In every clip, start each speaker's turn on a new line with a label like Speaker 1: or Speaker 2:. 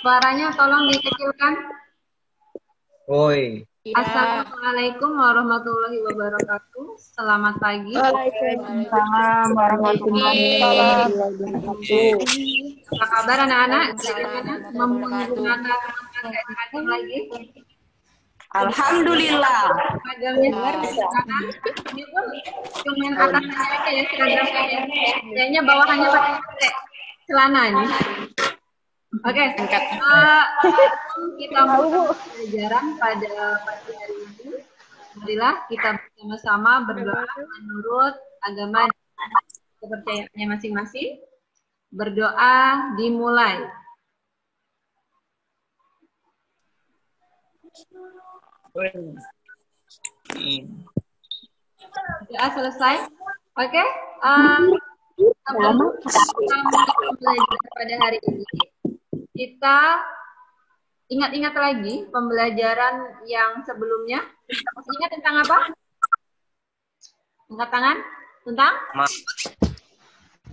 Speaker 1: Suaranya tolong dikecilkan.
Speaker 2: Oi.
Speaker 1: Assalamualaikum warahmatullahi wabarakatuh. Selamat pagi.
Speaker 3: Waalaikumsalam warahmatullahi wabarakatuh.
Speaker 1: Apa kabar anak-anak? Bagaimana menggunakan seragam lagi?
Speaker 3: Alhamdulillah.
Speaker 1: Seragamnya digunakan. Ini pun cuma atasnya aja ya seragamnya. Kayaknya bawahannya pakai celana nih. Oke, kita mulai pelajaran pada pagi hari ini. Marilah kita bersama-sama berdoa menurut agama dan kepercayaannya masing-masing. Berdoa dimulai. Doa selesai. Oke. Sebelum kita mulai belajar pada hari ini, kita ingat-ingat lagi pembelajaran yang sebelumnya. Masih ingat tentang apa? Angkat tangan. Tentang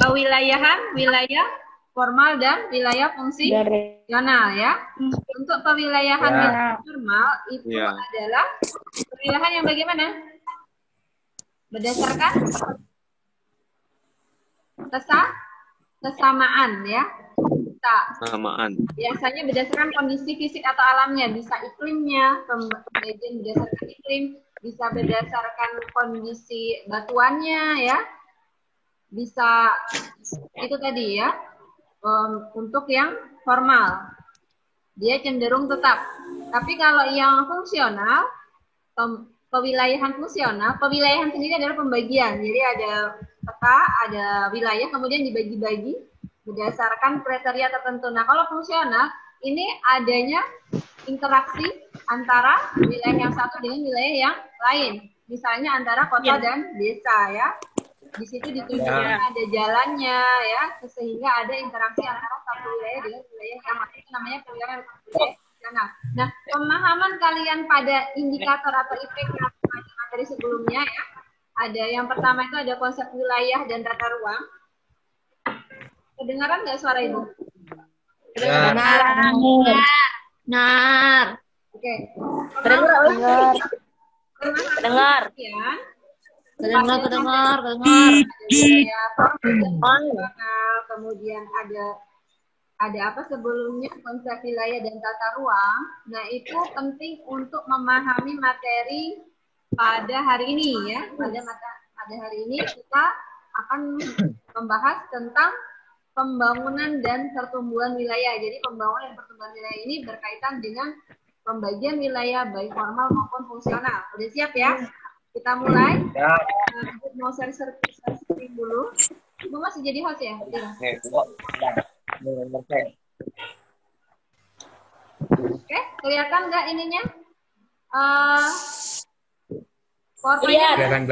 Speaker 1: kewilayahan, wilayah formal dan wilayah fungsional ya. Untuk kewilayahan formal itu adalah kewilayahan yang bagaimana? Berdasarkan kesamaan ya. Kesamaan. Biasanya berdasarkan kondisi fisik atau alamnya, bisa iklimnya, kemudian berdasarkan iklim, bisa berdasarkan kondisi batuannya ya. Bisa itu tadi ya. Untuk yang formal dia cenderung tetap. Tapi kalau yang fungsional, kewilayahan fungsional, kewilayahan sendiri adalah pembagian. Jadi ada peta, ada wilayah, kemudian dibagi-bagi berdasarkan kriteria tertentu. Nah, kalau fungsional, ini adanya interaksi antara wilayah yang satu dengan wilayah yang lain. Misalnya antara kota dan desa ya. Di situ ditunjukkan ada jalannya ya, sehingga ada interaksi antara satu wilayah dengan wilayah yang lain. Itu namanya kewilayahan fungsional. Nah, pemahaman kalian pada indikator atau IPK materi sebelumnya ya. Ada yang pertama itu ada konsep wilayah dan tata ruang. Kedengaran nggak suara itu?
Speaker 3: Kedengaran.
Speaker 1: Oke.
Speaker 3: Dengar. Kedengar.
Speaker 1: Kemudian ada apa sebelumnya konsep wilayah dan tata ruang. Nah, itu penting untuk memahami materi pada hari ini ya. Pada hari ini kita akan membahas tentang pembangunan dan pertumbuhan wilayah. Jadi pembangunan dan pertumbuhan wilayah ini berkaitan dengan pembagian wilayah baik formal maupun fungsional. Udah siap ya? Kita mulai. Mau share screen dulu. Ibu masih jadi host ya? Oke, kelihatan nggak ininya?
Speaker 2: Kelihatan.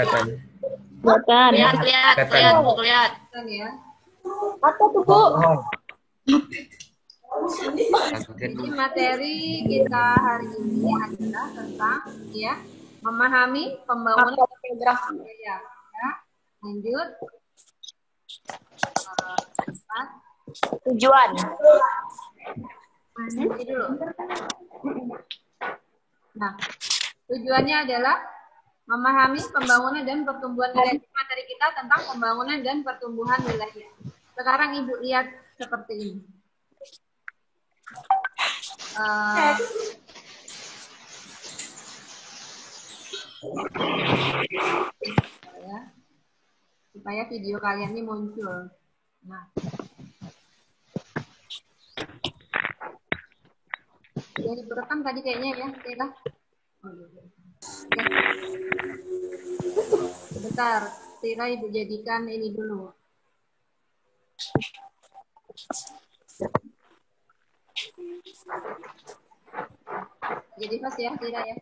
Speaker 1: Kelihatan ya.
Speaker 3: Apa tuh, Bu?
Speaker 1: Jadi materi kita hari ini adalah tentang ya memahami pembangunan ya. Lanjut.
Speaker 3: Tujuan.
Speaker 1: Dulu. Nah, tujuannya adalah memahami pembangunan dan pertumbuhan wilayah. Materi kita tentang pembangunan dan pertumbuhan wilayah. Sekarang Ibu lihat seperti ini. Supaya video kalian ini muncul. Nah, ya direkam tadi kayaknya ya, Tila. Sebentar, Tila Ibu jadikan ini dulu. Jadi pas ya, Tila ya.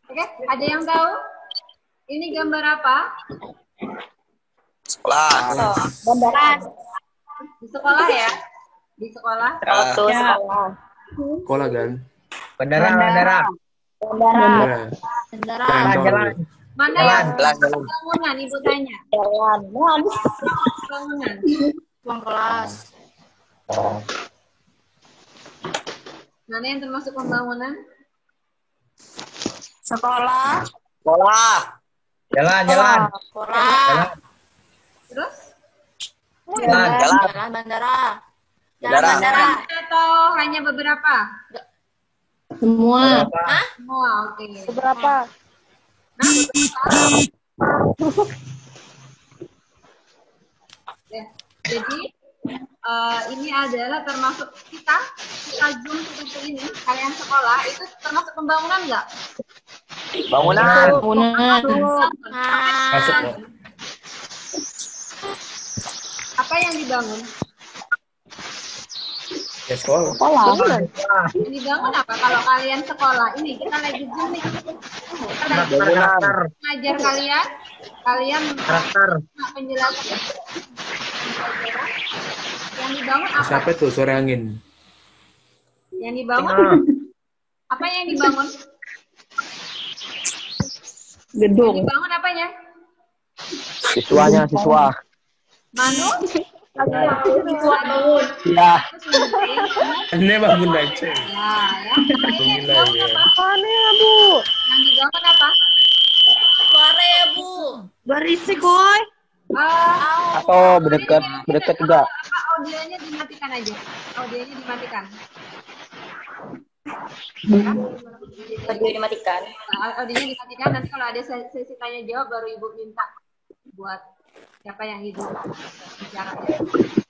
Speaker 1: Oke, ada yang tahu? Ini gambar apa?
Speaker 2: Sekolah.
Speaker 1: Di sekolah ya? Di sekolah?
Speaker 2: Sekolah kan? Bandara.
Speaker 3: Bandara.
Speaker 1: Mana yang bangunan Ibu tanya?
Speaker 3: Jalan.
Speaker 1: Bangunan.
Speaker 4: Ruang kelas.
Speaker 1: Mana yang termasuk pembangunan?
Speaker 4: Sekolah.
Speaker 2: Jalan.
Speaker 4: Sekolah.
Speaker 1: Terus?
Speaker 4: Jalan bandara. Bandara.
Speaker 1: Atau hanya beberapa?
Speaker 4: Semua.
Speaker 1: Semua, oke.
Speaker 3: Beberapa?
Speaker 1: Nah, beberapa. Ya, jadi ini adalah termasuk kita Zoom seperti ini, kalian sekolah itu termasuk pembangunan nggak?
Speaker 2: Bangunan.
Speaker 4: Masuk.
Speaker 1: Apa yang dibangun?
Speaker 2: Ya, sekolah.
Speaker 1: Yang dibangun apa? Kalau kalian sekolah, ini kita lagi Zoom nih. Kita lagi ngajar kalian penjelasan. Yang dibangun apa?
Speaker 2: Siapa tuh suara angin?
Speaker 1: Yang dibangun apa yang dibangun?
Speaker 3: Gedung.
Speaker 1: Yang dibangun apanya?
Speaker 2: Siswa.
Speaker 1: Manu?
Speaker 3: Siswa bangun.
Speaker 2: Ya.
Speaker 1: Ini
Speaker 2: bangun aja.
Speaker 1: Ya. Yang dibangun apa?
Speaker 3: Mana ya, Bu?
Speaker 1: Yang dibangun apa?
Speaker 4: Suara ya, Bu.
Speaker 3: Berisik, Boy.
Speaker 2: Atau berdekat juga.
Speaker 1: Apa audionya dimatikan aja? Audionya dimatikan.
Speaker 3: Audio dimatikan.
Speaker 1: Audionya dimatikan. Nanti kalau ada sesi tanya jawab baru Ibu minta buat siapa yang Ibu bicara.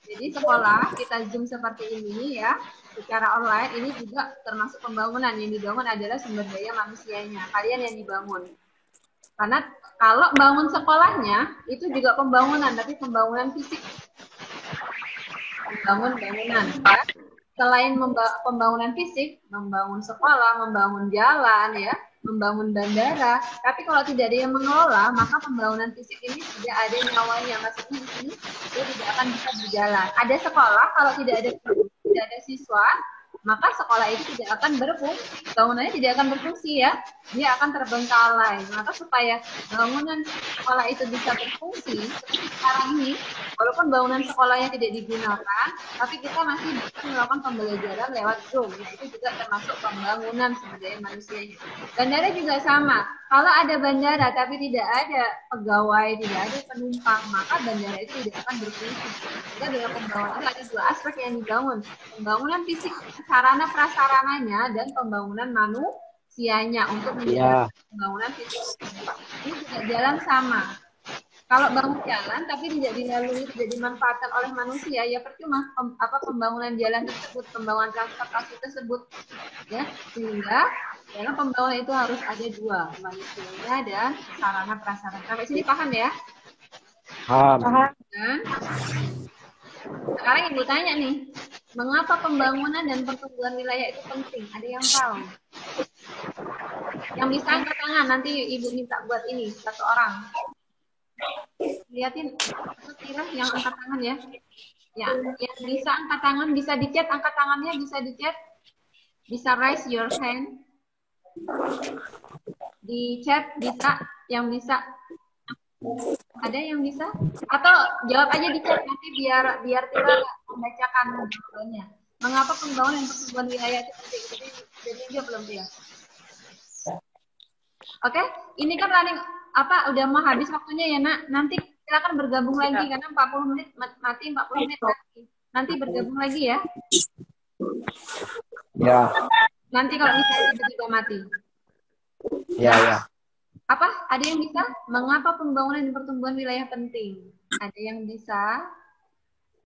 Speaker 1: Jadi sekolah kita Zoom seperti ini ya, secara online ini juga termasuk pembangunan. Yang dibangun adalah sumber daya manusianya. Kalian yang dibangun. Karena kalau bangun sekolahnya itu juga pembangunan, tapi pembangunan fisik. Membangun bangunan. Ya. Selain pembangunan fisik, membangun sekolah, membangun jalan, ya, membangun bandara. Tapi kalau tidak ada yang mengelola, maka pembangunan fisik ini tidak ada nyawanya. Maksudnya di sini dia tidak akan bisa berjalan. Ada sekolah, kalau tidak ada siswa, maka sekolah itu tidak akan berfungsi, bangunannya tidak akan berfungsi ya, dia akan terbengkalai. Maka supaya bangunan sekolah itu bisa berfungsi, seperti sekarang ini, walaupun bangunan sekolahnya tidak digunakan, tapi kita masih bisa melakukan pembelajaran lewat Zoom. Nah, itu juga termasuk pembangunan sumber daya manusianya. Bandara juga sama. Kalau ada bandara tapi tidak ada pegawai, tidak ada penumpang, maka bandara itu tidak akan berfungsi. Jadi dalam pembangunan ada dua aspek yang dibangun. Pembangunan fisik, sarana prasarananya, dan pembangunan manusianya untuk menjadi pembangunan fisik. Ini juga jalan sama. Kalau bangun jalan tapi tidak dilalui, tidak dimanfaatkan oleh manusia, ya percuma pembangunan jalan tersebut, pembangunan transportasi tersebut, ya. Sehingga dalam pembangunan itu harus ada dua, manusianya dan sarana prasarana. Sampai sini paham ya?
Speaker 2: Paham.
Speaker 1: Dan sekarang Ibu tanya nih, mengapa pembangunan dan pertumbuhan wilayah itu penting? Ada yang tahu? Yang bisa angkat tangan, nanti Ibu minta buat ini, satu orang. Lihatin, kira yang angkat tangan ya. Yang bisa angkat tangan, bisa di-chat, angkat tangannya bisa di-chat. Bisa raise your hand. Di chat bisa, yang bisa. Ada yang bisa? Atau jawab aja di chat nanti biar Tira membacakan jawabannya. Mengapa pembangunan dan pertumbuhan wilayah itu penting? Jadi dia belum dia. Oke, ini kan running udah mau habis waktunya ya, Nak. Nanti silakan bergabung lagi karena 40 menit mati, 40 menit mati. Nanti bergabung lagi ya.
Speaker 2: Ya.
Speaker 1: Nanti kalau misalnya tiba-tiba mati.
Speaker 2: Ya.
Speaker 1: Ada yang bisa? Mengapa pembangunan dan pertumbuhan wilayah penting? Ada yang bisa?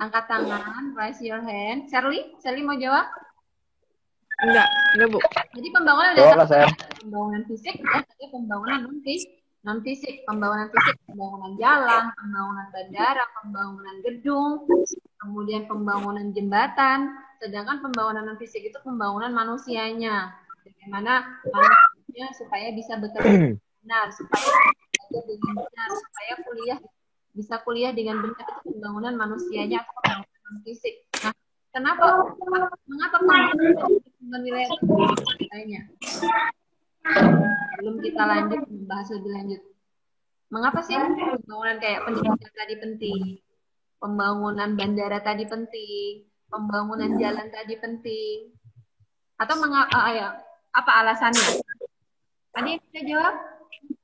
Speaker 1: Angkat tangan, raise your hand. Shirley mau jawab?
Speaker 3: Enggak, Bu.
Speaker 1: Jadi pembangunan ada pembangunan fisik dan ada pembangunan non fisik. Pembangunan fisik, pembangunan jalan, pembangunan bandara, pembangunan gedung, kemudian pembangunan jembatan. Sedangkan pembangunan non fisik itu pembangunan manusianya. Bagaimana manusianya supaya bisa bekerja benar, supaya belajar dengan benar, supaya bisa kuliah dengan benar, itu pembangunan manusianya atau pembangunan non fisik. Nah, mengapa pembangunan wilayah itu? Belum kita lanjut membahas lebih lanjut. Mengapa sih pembangunan kayak pendidikan tadi penting, pembangunan bandara tadi penting, pembangunan jalan tadi penting? Atau apa alasannya? Ada yang bisa jawab?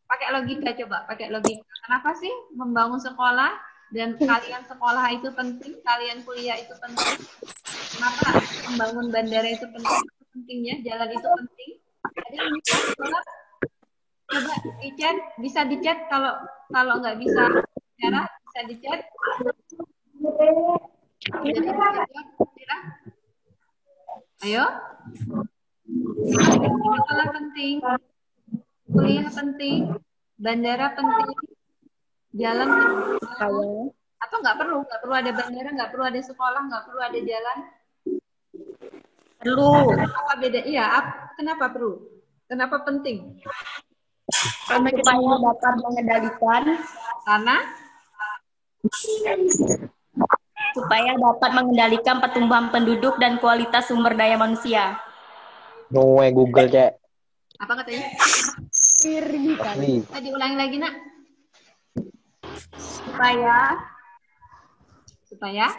Speaker 1: Pakai logika coba, pakai logika. Kenapa sih membangun sekolah dan kalian sekolah itu penting, kalian kuliah itu penting? Kenapa membangun bandara itu penting? Pentingnya jalan itu penting. Ada yang bisa jawab? Coba di-chat, bisa di-chat kalau nggak bisa bicara, bisa di-chat. Ayo. Sekolah penting, kuliah penting, bandara penting, jalan penting. Atau nggak perlu ada bandara, nggak perlu ada sekolah, nggak perlu ada jalan?
Speaker 3: Perlu.
Speaker 1: Apa beda? Iya, kenapa perlu? Kenapa penting?
Speaker 3: Karena kita dapat mengendalikan.
Speaker 1: Karena
Speaker 3: supaya dapat mengendalikan pertumbuhan penduduk dan kualitas sumber daya manusia.
Speaker 2: No, Google, Cek.
Speaker 1: Apa katanya?
Speaker 2: Asli.
Speaker 1: Tadi ulangi lagi, Nak. Supaya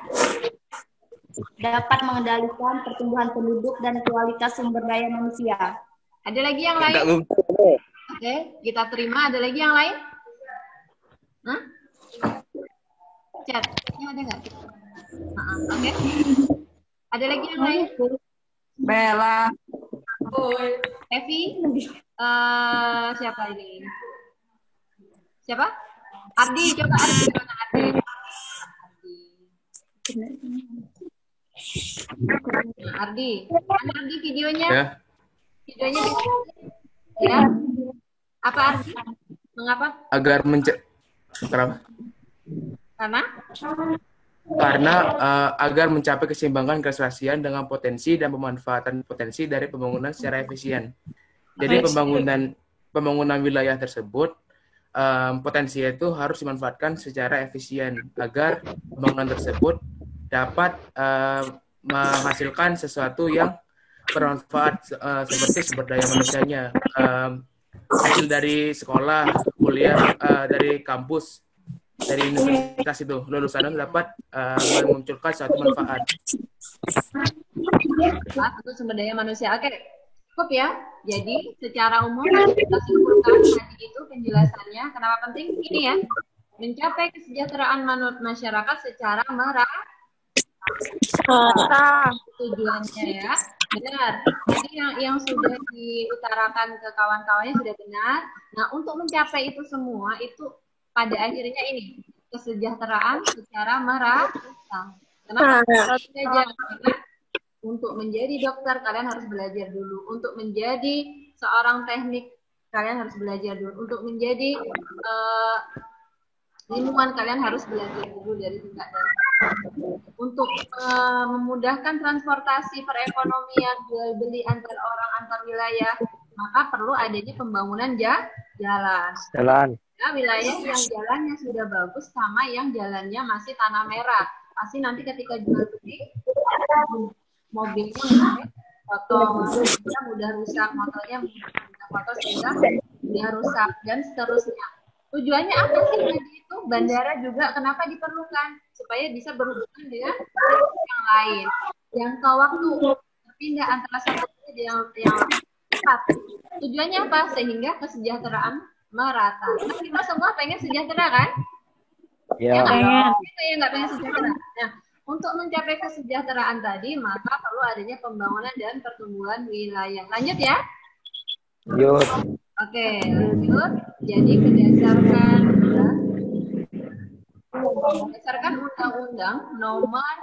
Speaker 3: dapat mengendalikan pertumbuhan penduduk dan kualitas sumber daya manusia.
Speaker 1: Ada lagi yang lain? Oke, kita terima. Ada lagi yang lain? Hah? Chat, ini ada nggak? Oke. Ada lagi yang lain?
Speaker 3: Bella.
Speaker 1: Evi? Siapa ini? Siapa? Ardi, coba Ardi. Mana Ardi? Ardi. Mana Ardi videonya?
Speaker 5: Ya.
Speaker 1: Videonya di ya. Apa Ardi? Mengapa?
Speaker 5: Agar kenapa? Karena agar mencapai keseimbangan keserasian dengan potensi dan pemanfaatan potensi dari pembangunan secara efisien. Jadi pembangunan wilayah tersebut potensi itu harus dimanfaatkan secara efisien agar pembangunan tersebut dapat menghasilkan sesuatu yang bermanfaat seperti sumber daya manusianya, hasil dari sekolah, kuliah, dari kampus, dari universitas itu lulusan dapat memunculkan suatu manfaat.
Speaker 1: Untuk sumber daya manusia. Oke, cukup ya. Jadi secara umum kita simpulkan tadi itu penjelasannya. Kenapa penting ini ya? Mencapai kesejahteraan masyarakat secara merata. Tujuannya ya. Benar. Jadi yang sudah diutarakan ke kawan-kawannya sudah benar. Nah, untuk mencapai itu semua itu pada akhirnya ini kesejahteraan secara merata. Kenapa? Karena untuk menjadi dokter kalian harus belajar dulu. Untuk menjadi seorang teknik kalian harus belajar dulu. Untuk menjadi ilmuwan kalian harus belajar dulu dari tingkat dasar. Untuk memudahkan transportasi perekonomian jual beli antar orang antar wilayah, maka perlu adanya pembangunan jalan. Nah, wilayah yang jalannya sudah bagus sama yang jalannya masih tanah merah. Pasti nanti ketika jual beli mobilnya mudah rusak, motornya mudah kotor sehingga mudah rusak dan seterusnya. Tujuannya apa sih tadi itu? Bandara juga kenapa diperlukan? Supaya bisa berhubungan dengan yang lain. Jangka waktu berpindah antara satu dengan yang cepat. Tujuannya apa? Sehingga kesejahteraan merata. Nah, kita semua pengen sejahtera kan?
Speaker 2: Ya.
Speaker 1: Kita yang nggak pengen sejahtera. Nah, untuk mencapai kesejahteraan tadi, maka perlu adanya pembangunan dan pertumbuhan wilayah. Lanjut ya?
Speaker 2: Lanjut.
Speaker 1: Oke, lanjut. Jadi berdasarkan Undang-Undang Nomor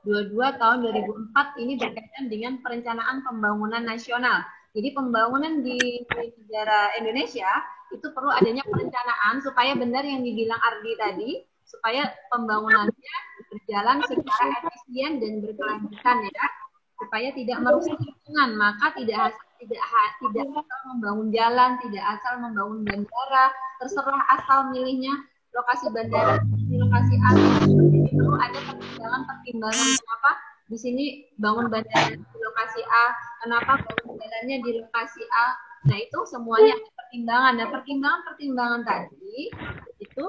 Speaker 1: 22 Tahun 2004 ini berkaitan dengan perencanaan pembangunan nasional. Jadi pembangunan di negara Indonesia itu perlu adanya perencanaan supaya benar yang dibilang Ardi tadi, supaya pembangunannya berjalan secara efisien dan berkelanjutan ya, supaya tidak merusak lingkungan. Maka tidak asal membangun jalan, tidak asal membangun bandara, terserah asal milihnya lokasi bandara di lokasi A. Jadi perlu ada pertimbangan kenapa di sini bangun bandara di lokasi A, kenapa bangun jalannya di lokasi A, Nah, itu semuanya ada pertimbangan. Nah, pertimbangan tadi itu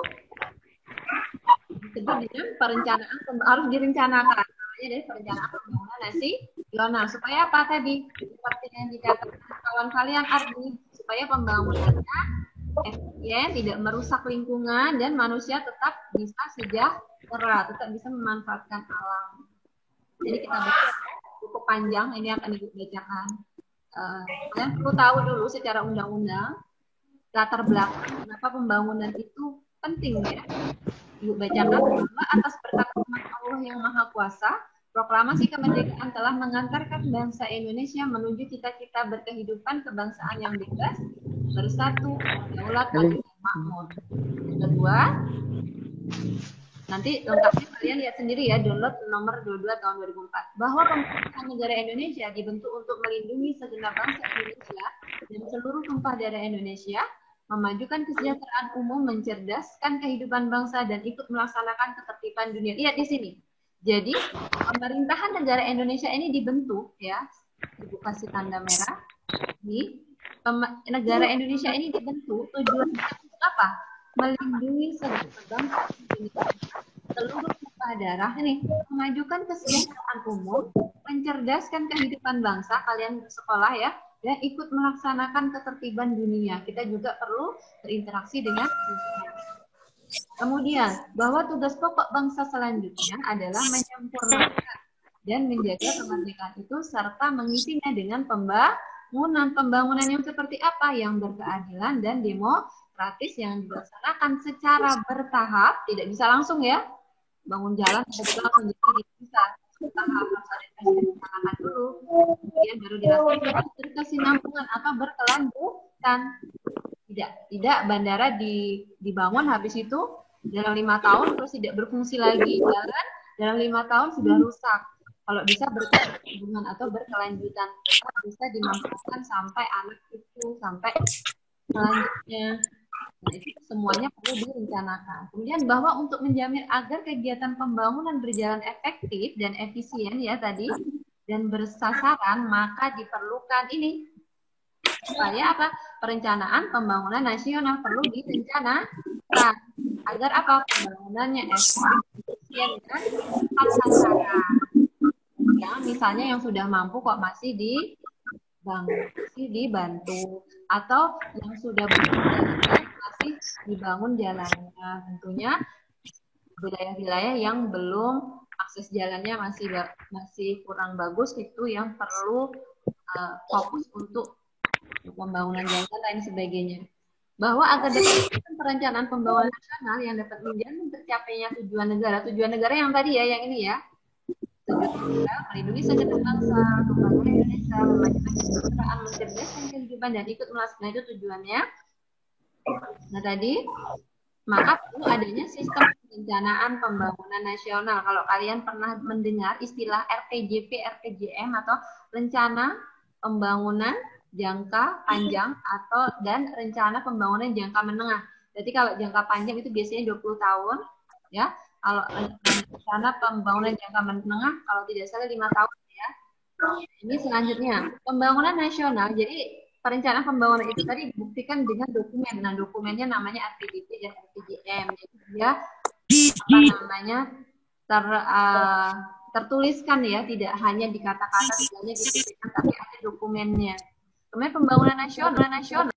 Speaker 1: disebut dengan perencanaan, harus direncanakan. Namanya dari perencanaan pembangunan nasional. Supaya apa tadi? Seperti yang dikatakan kawan kalian Ardi, supaya pembangunannya efisien, tidak merusak lingkungan, dan manusia tetap bisa sejahtera, tetap bisa memanfaatkan alam. Jadi kita baca cukup panjang, ini akan Ibu bacakan. Kalian perlu tahu dulu secara undang-undang latar belakang kenapa pembangunan itu penting ya. Ibu bacakan bahwa atas berkat rahmat Allah yang Maha Kuasa, proklamasi kemerdekaan telah mengantarkan bangsa Indonesia menuju cita-cita berkehidupan kebangsaan yang bebas, bersatu, berdaulat, adil, dan makmur. Yang kedua, nanti lengkapnya kalian lihat sendiri ya, download nomor 22 tahun 2004. Bahwa pemerintahan negara Indonesia dibentuk untuk melindungi segenap bangsa Indonesia dan seluruh tumpah darah Indonesia, memajukan kesejahteraan umum, mencerdaskan kehidupan bangsa, dan ikut melaksanakan ketertiban dunia. Lihat di sini. Jadi, pemerintahan negara Indonesia ini dibentuk, ya, Ibu kasih tanda merah. Negara Indonesia ini dibentuk, tujuannya untuk apa? Melindungi segenap bangsa Indonesia, seluruh tumpah darah ini, memajukan kesejahteraan umum, mencerdaskan kehidupan bangsa, kalian sekolah ya, dan ikut melaksanakan ketertiban dunia. Kita juga perlu berinteraksi dengan dunia. Kemudian, bahwa tugas pokok bangsa selanjutnya adalah menyempurnakan dan menjaga kemerdekaan itu serta mengisinya dengan pembangunan yang seperti apa? Yang berkeadilan dan demokratis yang dilaksanakan secara bertahap, tidak bisa langsung ya. Bangun jalan tidak langsung jadi bisa. Tahap harus ada dilaksanakan dulu, kemudian baru dilaksanakan berkesinambungan atau berkelanjutan. Tidak bandara dibangun habis itu dalam 5 tahun terus tidak berfungsi lagi, jalan dalam 5 tahun sudah rusak. Kalau bisa berkesinambungan atau berkelanjutan, bisa dimanfaatkan sampai anak itu, sampai selanjutnya. Nah, itu semuanya perlu direncanakan. Kemudian bahwa untuk menjamin agar kegiatan pembangunan berjalan efektif dan efisien ya tadi dan bersasaran, maka diperlukan ini. Supaya apa? Perencanaan pembangunan nasional perlu direncanakan agar apa? Pembangunannya efisien dan tepat sasaran. Ya, misalnya yang sudah mampu kok masih dibantu, atau yang sudah masih dibangun jalannya. Tentunya wilayah-wilayah yang belum akses jalannya masih kurang bagus, itu yang perlu fokus untuk pembangunan jalan dan sebagainya. Bahwa agar dapat perencanaan pembangunan nasional yang dapat menjamin tercapainya tujuan negara yang tadi ya, yang ini ya. Tujuan negara melindungi segenap bangsa, pembangunan Indonesia, memajukan kesejahteraan, mencerdaskan kehidupan, dan ikut melaksanakan itu tujuannya. Nah tadi, maka perlu adanya sistem perencanaan pembangunan nasional. Kalau kalian pernah mendengar istilah RPJP, RPJM atau rencana pembangunan jangka panjang dan rencana pembangunan jangka menengah. Jadi kalau jangka panjang itu biasanya 20 tahun, ya. Kalau rencana pembangunan jangka menengah, kalau tidak salah 5 tahun, ya. Ini selanjutnya pembangunan nasional. Jadi perencanaan pembangunan itu tadi dibuktikan dengan dokumen. Nah, dokumennya namanya RPJP dan RPJM. Jadi dia tertuliskan ya, tidak hanya di kata-kata, tidak hanya dituliskan, tapi ada dokumennya. Kemudian pembangunan nasional